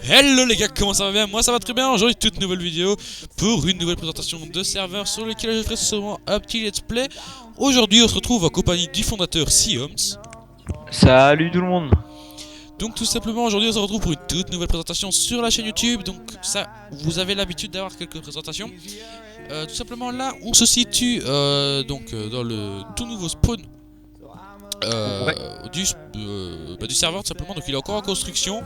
Hello les gars, comment ça va bien? Moi ça va très bien. Aujourd'hui toute nouvelle vidéo pour une nouvelle présentation de serveur sur lequel je ferai sûrement un petit let's play. Aujourd'hui on se retrouve en compagnie du fondateur Sioms. Salut tout le monde. Donc tout simplement aujourd'hui on se retrouve pour une toute nouvelle présentation sur la chaîne YouTube. Donc ça, vous avez l'habitude d'avoir quelques présentations. Tout simplement là on se situe dans le tout nouveau spawn Ouais. du serveur tout simplement. Donc il est encore en construction.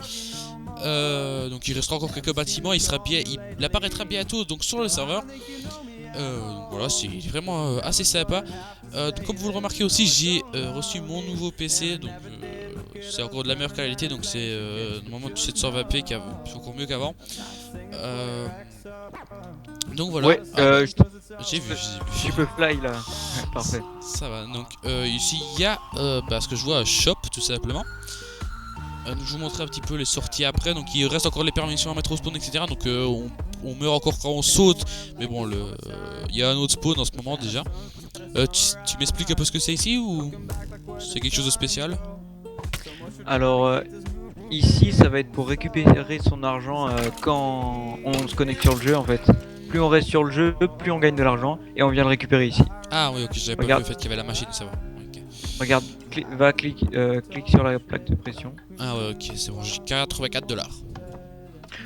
Donc il restera encore quelques bâtiments, il apparaîtra bientôt donc sur le serveur. Donc voilà, c'est vraiment assez sympa. Donc, comme vous le remarquez aussi, j'ai reçu mon nouveau PC, donc c'est encore de la meilleure qualité, donc c'est normalement du 720p qui est encore mieux qu'avant. Euh, donc voilà. Ouais, Ah bah, j'ai vu, tu peux fly là. Parfait. ça va. Donc ici il y a ce que je vois shop tout simplement. Donc je vous montrer un petit peu les sorties après. Donc il reste encore les permissions à mettre au spawn, etc. Donc on meurt encore quand on saute. Mais bon, il y a un autre spawn en ce moment déjà. Tu m'expliques un peu ce que c'est ici ou c'est quelque chose de spécial? Alors ici ça va être pour récupérer son argent quand on se connecte sur le jeu en fait. Plus on reste sur le jeu, plus on gagne de l'argent et on vient le récupérer ici. Ah oui, ok, j'avais pas vu le Regarde, fait qu'il y avait la machine, ça va. Ok. regarde, clique sur la plaque de pression. Ah ouais, ok, c'est bon, j'ai 84 $.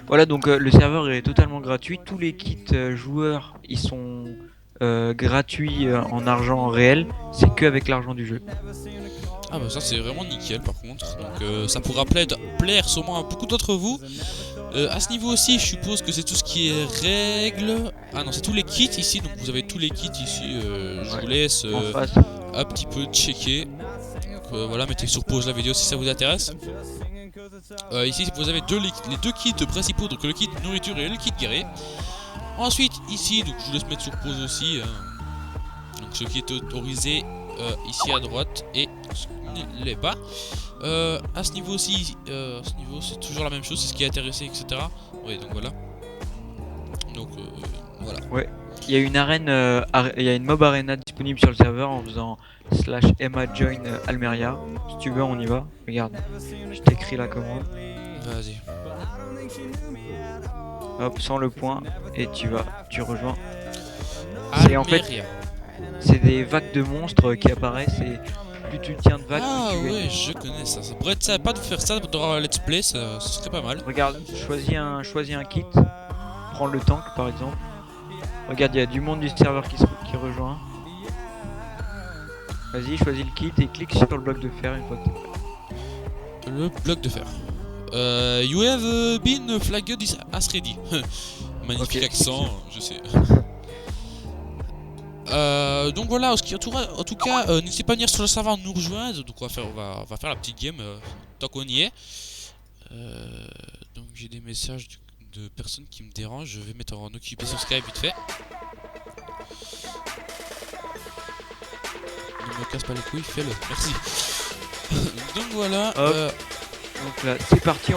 Voilà donc le serveur est totalement gratuit. Tous les kits joueurs ils sont gratuits en argent réel. C'est que avec l'argent du jeu. Ah bah ça c'est vraiment nickel par contre. Donc ça pourra plaire sûrement à beaucoup d'entre vous. À ce niveau aussi, je suppose que c'est tout ce qui est règles. Ah non, c'est tous les kits ici. Donc vous avez tous les kits ici. Je Ouais. vous laisse En face. un petit peu checker. Donc voilà, mettez sur pause la vidéo si ça vous intéresse. Ici, vous avez les deux kits principaux, donc le kit nourriture et le kit guerrier. Ensuite, ici, donc je vous laisse mettre sur pause aussi. Donc ce qui est autorisé ici à droite et les bas. À ce niveau aussi, c'est toujours la même chose, c'est ce qui est intéressé, etc. Oui, donc voilà. Donc voilà. Ouais. Il y a une arène, il y a une mob arena disponible sur le serveur en faisant /Emma join Almeria. Si tu veux, on y va. Regarde, je t'écris la commande. Vas-y. Hop, sans le point et tu rejoins. En fait, Almeria. c'est des vagues de monstres qui apparaissent et plus tu tiens de vagues, Ah plus tu ouais, gagnes. je connais ça. Ça pourrait être sympa de faire ça dans un let's play, ça serait pas mal. Regarde, choisis un kit. Prends le tank par exemple. Regarde, il y a du monde du serveur qui rejoint. Vas-y, choisis le kit et clique sur le bloc de fer une fois que t'es prêt. Le bloc de fer. You have been flagged as ready. Magnifique Ok. accent, je sais. Donc voilà, en tout cas, n'hésitez pas à venir sur le serveur nous rejoindre. Donc on va faire la petite game tant qu'on y est. Donc j'ai des messages de personnes qui me dérangent. Je vais mettre en occupé sur Skype vite fait. Ne me casse pas les couilles, fais-le, merci. Donc voilà. Hop. Donc là, c'est parti,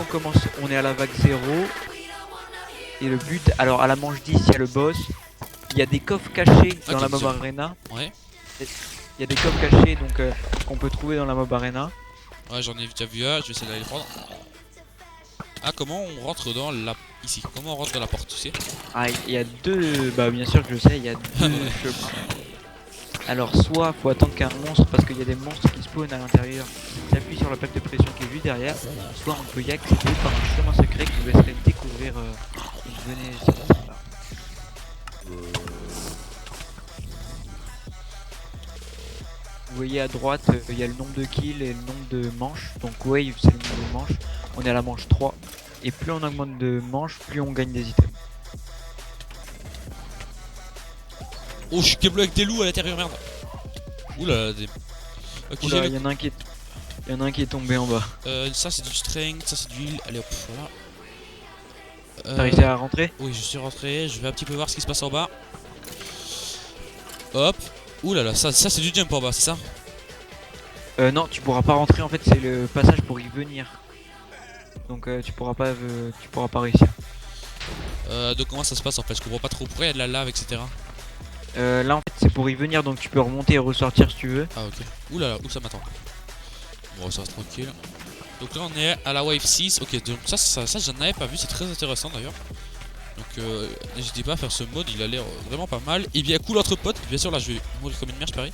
on est à la vague 0. Et le but, alors à la manche 10, il y a le boss. Il y a des coffres cachés dans Ok, la mob c'est bon. arena. Ouais, Il y a des coffres cachés donc qu'on peut trouver dans la mob arena. ouais, j'en ai déjà vu un, je vais essayer d'aller le prendre. Ah, comment on rentre dans la... Ici, comment on rentre dans la porte, tu sais? Ah, il y a deux, bah bien sûr que je sais, il y a deux chemins. Alors soit faut attendre qu'un monstre, parce qu'il y a des monstres qui spawnent à l'intérieur, qui appuient sur la plaque de pression qui est juste derrière. Soit on peut y accéder par un chemin secret qui vous laisserait découvrir venez sur ce chemin-là. Vous voyez à droite, il y a le nombre de kills et le nombre de manches. Donc wave, c'est le nombre de manches. On est à la manche 3. Et plus on augmente de manches, plus on gagne des items. Oh, je suis câblé avec des loups à l'intérieur, merde. Oula, des... Ok, Oula, il y en a un qui est tombé en bas. ça c'est du strength, ça c'est du heal. Allez hop, voilà. T'as réussi à rentrer? Oui, je suis rentré, je vais un petit peu voir ce qui se passe en bas. Hop. Oula là, ça c'est du jump en bas, c'est ça? Non, tu pourras pas rentrer en fait, c'est le passage pour y venir. Donc tu pourras pas réussir. Donc comment ça se passe en fait? Je comprends pas trop pourquoi il y a de la lave, etc. Là en fait c'est pour y venir donc tu peux remonter et ressortir si tu veux. Ah ok. Oula là, où ça m'attend? Bon, ça va tranquille. Donc là on est à la wave 6. Ok, donc ça j'en avais pas vu, c'est très intéressant d'ailleurs. Donc n'hésitez pas à faire ce mode, il a l'air vraiment pas mal. Et bien cool entre potes, bien sûr là je vais mourir comme une merde pareil.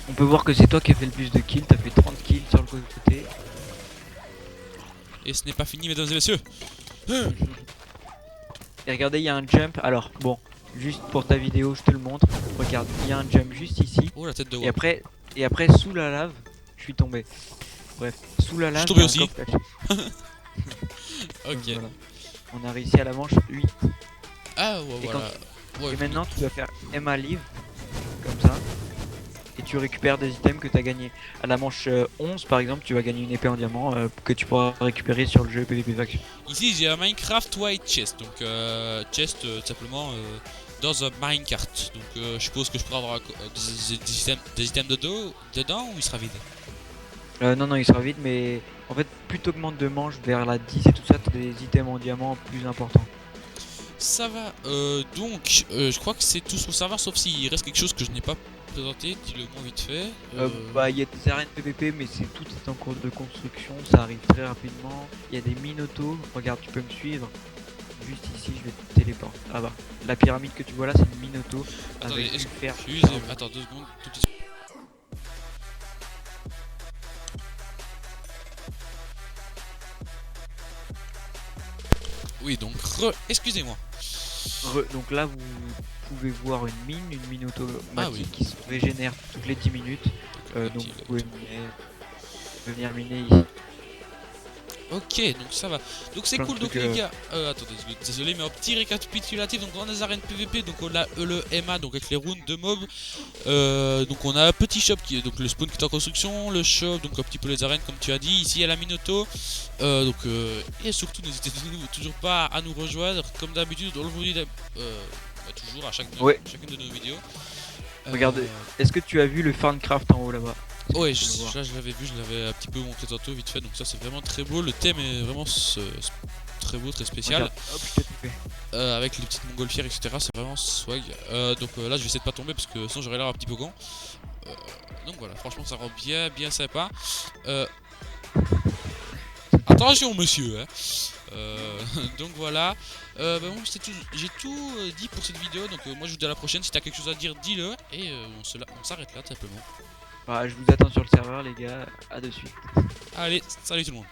On peut voir que c'est toi qui as fait le plus de kills, t'as fait 30 kills sur le côté. Et ce n'est pas fini mesdames et messieurs. Et regardez, il y a un jump. Alors, bon, juste pour ta vidéo, je te le montre. Regarde, il y a un jump juste ici. Oh la tête de Et WAP. après, sous la lave, je suis tombé. Bref, sous la lave, tombé il y a un aussi. corps caché. Ok. Voilà. On a réussi à la manche 8. Ah ouais Et voilà. Ouais, Et maintenant, tu dois faire Emma Live, comme ça. Et tu récupères des items que tu as gagnés. À la manche 11, par exemple, tu vas gagner une épée en diamant que tu pourras récupérer sur le jeu PvP Faction. ici j'ai un Minecraft White Chest. Donc chest tout simplement dans un minecart. Donc je suppose que je pourrais avoir des items dedans ou il sera vide. Non, non, il sera vide, mais en fait, plus t'augmentes de manches vers la 10 et tout ça, t'as des items en diamant plus importants. Ça va. Donc je crois que c'est tout sur le serveur sauf s'il reste quelque chose que je n'ai pas présenté. Dis-le moi vite fait. Bah, il y a des arènes PvP, mais c'est tout est en cours de construction, ça arrive très rapidement. Il y a des minotos, regarde, tu peux me suivre. Juste ici, je vais te téléporter. Ah bah, la pyramide que tu vois là, c'est une minoto. Attendez, avec du fer. attends 2 secondes. Tout petit... Oui donc excusez-moi. Donc là, vous pouvez voir une minoto Ah oui. qui se régénère toutes les 10 minutes. Un Donc petit vous pouvez venir miner ici. Ok, donc ça va. Donc c'est Plein de cool, donc trucs, les gars. Attendez, désolé, mais un petit récapitulatif. Donc dans les arènes PVP, donc on a le Emma, donc avec les runes de mobs. Donc on a un petit shop qui est donc le spawn qui est en construction, le shop, donc un petit peu les arènes comme tu as dit. Ici il y a la Minoto. Et surtout n'hésitez toujours pas à nous rejoindre comme d'habitude. On le vous dit toujours à chacune de nos vidéos. Regardez, est-ce que tu as vu le Farncraft en haut là-bas? Ouais, là je l'avais vu, je l'avais un petit peu montré tantôt vite fait, donc ça c'est vraiment très beau, le thème est vraiment très beau, très spécial. Regarde, hop, je t'ai coupé. Avec les petites montgolfières etc, c'est vraiment swag. Donc là je vais essayer de pas tomber parce que sinon j'aurais l'air un petit peu gant. Donc voilà, franchement ça rend bien sympa. Attention monsieur hein. Donc voilà. Bon, j'ai tout dit pour cette vidéo, donc moi je vous dis à la prochaine, si t'as quelque chose à dire dis-le, et on s'arrête là tout simplement. Bah, je vous attends sur le serveur les gars, à de suite. Allez, salut tout le monde.